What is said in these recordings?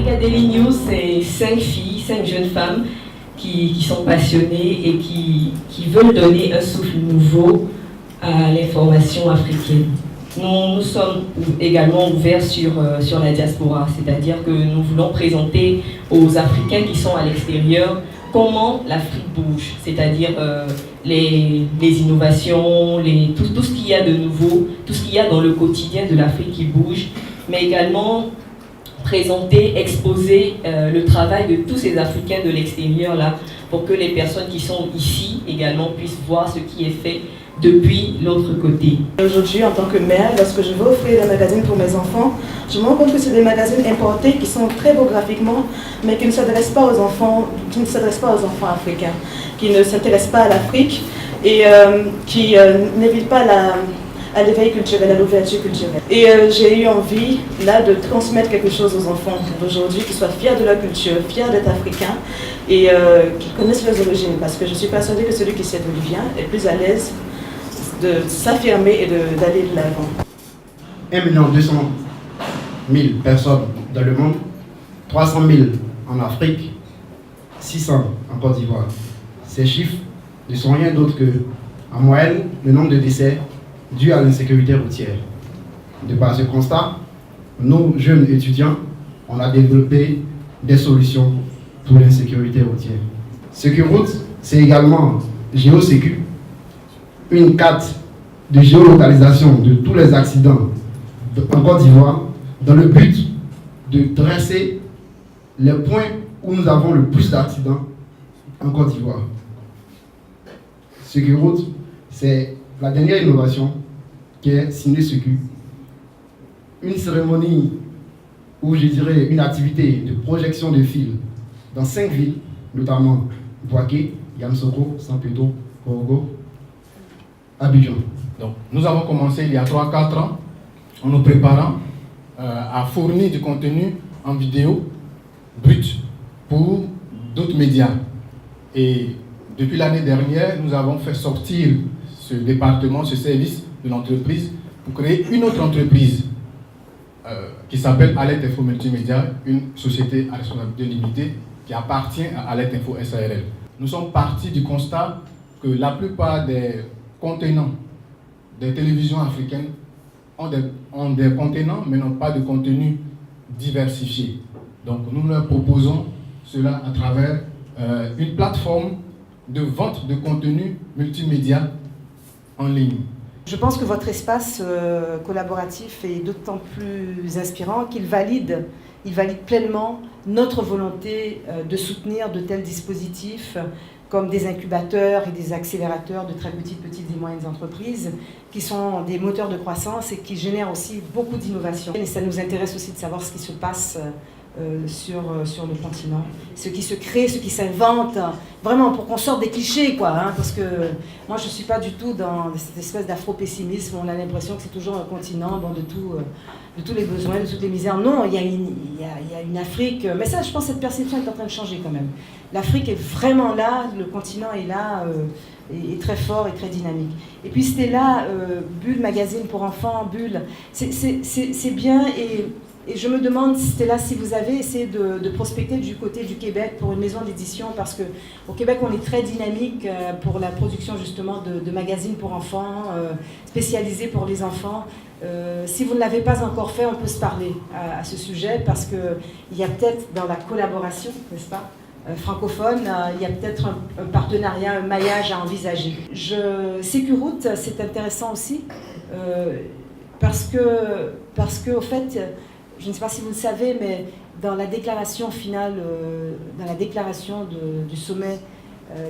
Africa Daily News, c'est 5 filles, 5 jeunes femmes qui sont passionnées et qui veulent donner un souffle nouveau à l'information africaine. Nous sommes également ouverts sur la diaspora, c'est-à-dire que nous voulons présenter aux Africains qui sont à l'extérieur comment l'Afrique bouge, c'est-à-dire les innovations, tout ce qu'il y a de nouveau, tout ce qu'il y a dans le quotidien de l'Afrique qui bouge, mais également présenter, exposer le travail de tous ces Africains de l'extérieur là, pour que les personnes qui sont ici également puissent voir ce qui est fait depuis l'autre côté. Aujourd'hui, en tant que mère, lorsque je veux offrir des magazines pour mes enfants, je me rends compte que c'est des magazines importés qui sont très beaux graphiquement, mais qui ne s'adressent pas aux enfants, africains, qui ne s'intéressent pas à l'Afrique et qui n'évitent pas à l'éveil culturel, à l'ouverture culturelle. Et j'ai eu envie là de transmettre quelque chose aux enfants d'aujourd'hui, qu'ils soient fiers de leur culture, fiers d'être africains et qu'ils connaissent leurs origines, parce que je suis persuadée que celui qui sait d'où il vient est plus à l'aise de s'affirmer et d'aller de l'avant. 1 200 000 personnes dans le monde, 300 000 en Afrique, 600 en Côte d'Ivoire. Ces chiffres ne sont rien d'autre que, en moyenne, le nombre de décès dus à l'insécurité routière. De par ce constat, nos jeunes étudiants, on a développé des solutions pour l'insécurité routière. SecuRoute, c'est également GeoSecu, une carte de géolocalisation de tous les accidents en Côte d'Ivoire dans le but de tracer les points où nous avons le plus d'accidents en Côte d'Ivoire. SecuRoute, c'est la dernière innovation qui est signée Secu. Une cérémonie ou je dirais une activité de projection de fils dans 5 villes, notamment Bouaké, Yamoussoukro, San Pedro, Korogo, Abidjan. Donc, nous avons commencé il y a 3-4 ans en nous préparant à fournir du contenu en vidéo brut pour d'autres médias. Et depuis l'année dernière, nous avons fait sortir ce département, ce service de l'entreprise pour créer une autre entreprise qui s'appelle Alert Info Multimédia, une société à responsabilité limitée qui appartient à Alert Info SARL. Nous sommes partis du constat que la plupart des contenants des télévisions africaines ont des contenants mais n'ont pas de contenu diversifié. Donc nous leur proposons cela à travers une plateforme de vente de contenu multimédia en ligne. Je pense que votre espace collaboratif est d'autant plus inspirant qu'il valide pleinement notre volonté de soutenir de tels dispositifs comme des incubateurs et des accélérateurs de très petites et moyennes entreprises qui sont des moteurs de croissance et qui génèrent aussi beaucoup d'innovation. Et ça nous intéresse aussi de savoir ce qui se passe sur le continent, ce qui se crée, ce qui s'invente, vraiment pour qu'on sorte des clichés, quoi, hein, parce que moi je ne suis pas du tout dans cette espèce d'afro-pessimisme où on a l'impression que c'est toujours un continent bon, de tous les besoins, de toutes les misères. Non, il y a une Afrique, mais ça je pense que cette perception est en train de changer quand même. L'Afrique est vraiment là, le continent est là, est très fort et très dynamique. Et puis c'était là, Bulle, magazine pour enfants, Bulle, c'est bien et je me demande, Stella, si vous avez essayé de prospecter du côté du Québec pour une maison d'édition, parce qu'au Québec, on est très dynamique pour la production justement de magazines pour enfants, spécialisés pour les enfants. Si vous ne l'avez pas encore fait, on peut se parler à ce sujet, parce qu'il y a peut-être dans la collaboration, n'est-ce pas, francophone, il y a peut-être un partenariat, un maillage à envisager. SecuRoute, c'est intéressant aussi, parce que au fait, je ne sais pas si vous le savez, mais dans la déclaration finale, dans la déclaration du sommet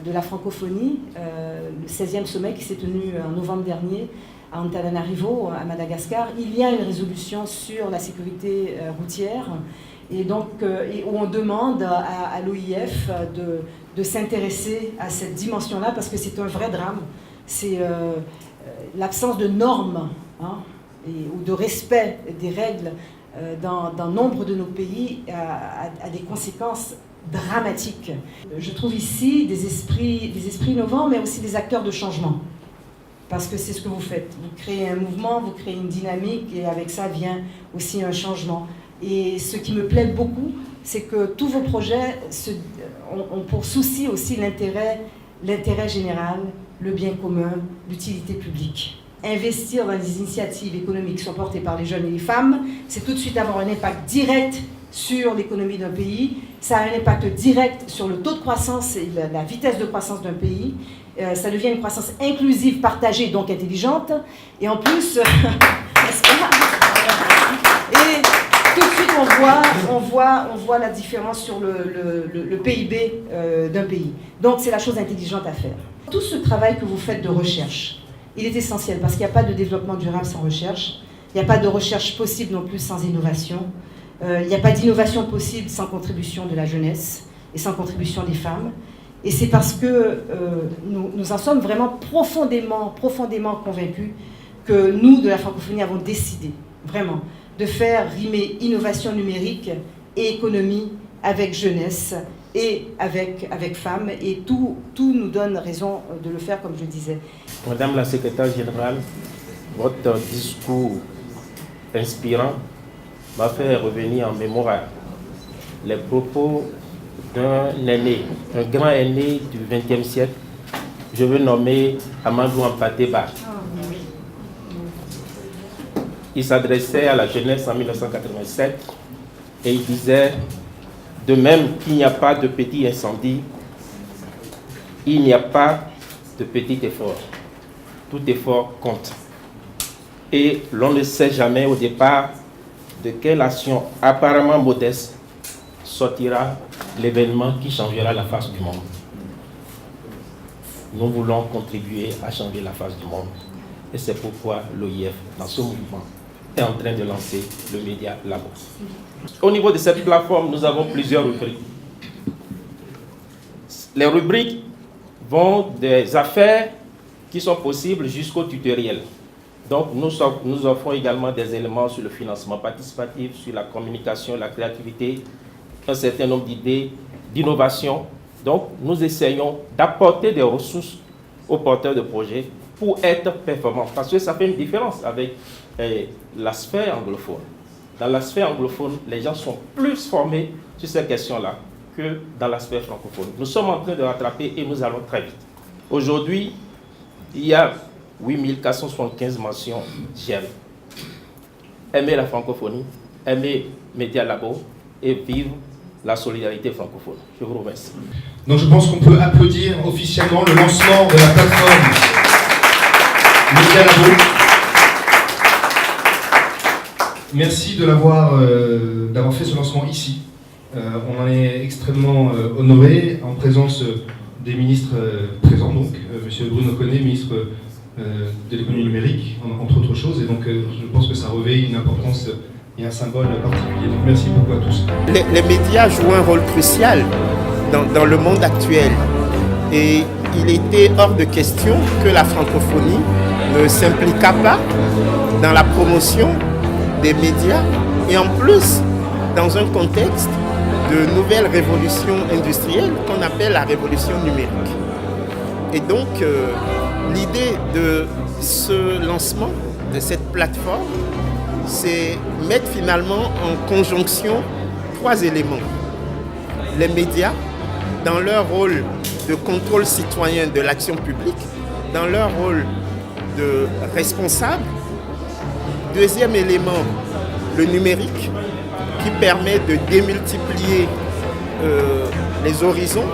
de la francophonie, le 16e sommet qui s'est tenu en novembre dernier à Antananarivo, à Madagascar, il y a une résolution sur la sécurité routière et donc où on demande à l'OIF de s'intéresser à cette dimension-là parce que c'est un vrai drame. C'est l'absence de normes hein, ou de respect des règles dans nombre de nos pays a des conséquences dramatiques. Je trouve ici des esprits innovants, mais aussi des acteurs de changement. Parce que c'est ce que vous faites. Vous créez un mouvement, vous créez une dynamique, et avec ça vient aussi un changement. Et ce qui me plaît beaucoup, c'est que tous vos projets ont pour souci aussi l'intérêt général, le bien commun, l'utilité publique. Investir dans des initiatives économiques qui sont portées par les jeunes et les femmes, c'est tout de suite avoir un impact direct sur l'économie d'un pays, ça a un impact direct sur le taux de croissance et la vitesse de croissance d'un pays, ça devient une croissance inclusive, partagée, donc intelligente, et en plus, n'est-ce pas? Et tout de suite on voit la différence sur le PIB d'un pays. Donc c'est la chose intelligente à faire. Tout ce travail que vous faites de recherche, il est essentiel parce qu'il n'y a pas de développement durable sans recherche, il n'y a pas de recherche possible non plus sans innovation, il n'y a pas d'innovation possible sans contribution de la jeunesse et sans contribution des femmes. Et c'est parce que nous en sommes vraiment profondément convaincus que nous, de la francophonie, avons décidé vraiment de faire rimer innovation numérique et économie avec jeunesse et avec femmes. Et tout nous donne raison de le faire, comme je disais. Madame la secrétaire générale, votre discours inspirant m'a fait revenir en mémoire les propos d'un aîné, un grand aîné du XXe siècle. Je veux nommer Amadou Hampâté-Bâ. Il s'adressait à la jeunesse en 1987 et il disait: de même qu'il n'y a pas de petit incendie, il n'y a pas de petit effort. Tout effort compte. Et l'on ne sait jamais au départ de quelle action apparemment modeste sortira l'événement qui changera la face du monde. Nous voulons contribuer à changer la face du monde. Et c'est pourquoi l'OIF, dans ce mouvement, est en train de lancer le Média Labo. Au niveau de cette plateforme, nous avons plusieurs rubriques. Les rubriques vont des affaires qui sont possibles jusqu'au tutoriel. Donc nous offrons également des éléments sur le financement participatif, sur la communication, la créativité, un certain nombre d'idées, d'innovation. Donc nous essayons d'apporter des ressources aux porteurs de projets pour être performants. Parce que ça fait une différence avec la sphère anglophone. Dans la sphère anglophone, les gens sont plus formés sur ces questions-là que dans la sphère francophone. Nous sommes en train de rattraper et nous allons très vite. Aujourd'hui, il y a 8475 mentions GEM. Aimer la francophonie, aimer Média Labo et vivre la solidarité francophone. Je vous remercie. Donc je pense qu'on peut applaudir officiellement le lancement de la plateforme Média Labo. Merci de d'avoir fait ce lancement ici. On en est extrêmement honoré en présence des ministres présents, donc M. Bruno Connet, ministre de l'économie numérique, entre autres choses, et donc je pense que ça revêt une importance et un symbole particulier. Donc merci beaucoup à tous. Les médias jouent un rôle crucial dans le monde actuel, et il était hors de question que la francophonie ne s'impliquât pas dans la promotion des médias, et en plus dans un contexte de nouvelle révolution industrielle qu'on appelle la révolution numérique. Et donc l'idée de ce lancement, de cette plateforme, c'est mettre finalement en conjonction trois éléments. Les médias, dans leur rôle de contrôle citoyen de l'action publique, dans leur rôle de responsable. Deuxième élément, le numérique, qui permet de démultiplier les horizons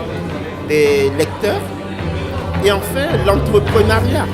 des lecteurs. Et enfin, l'entrepreneuriat,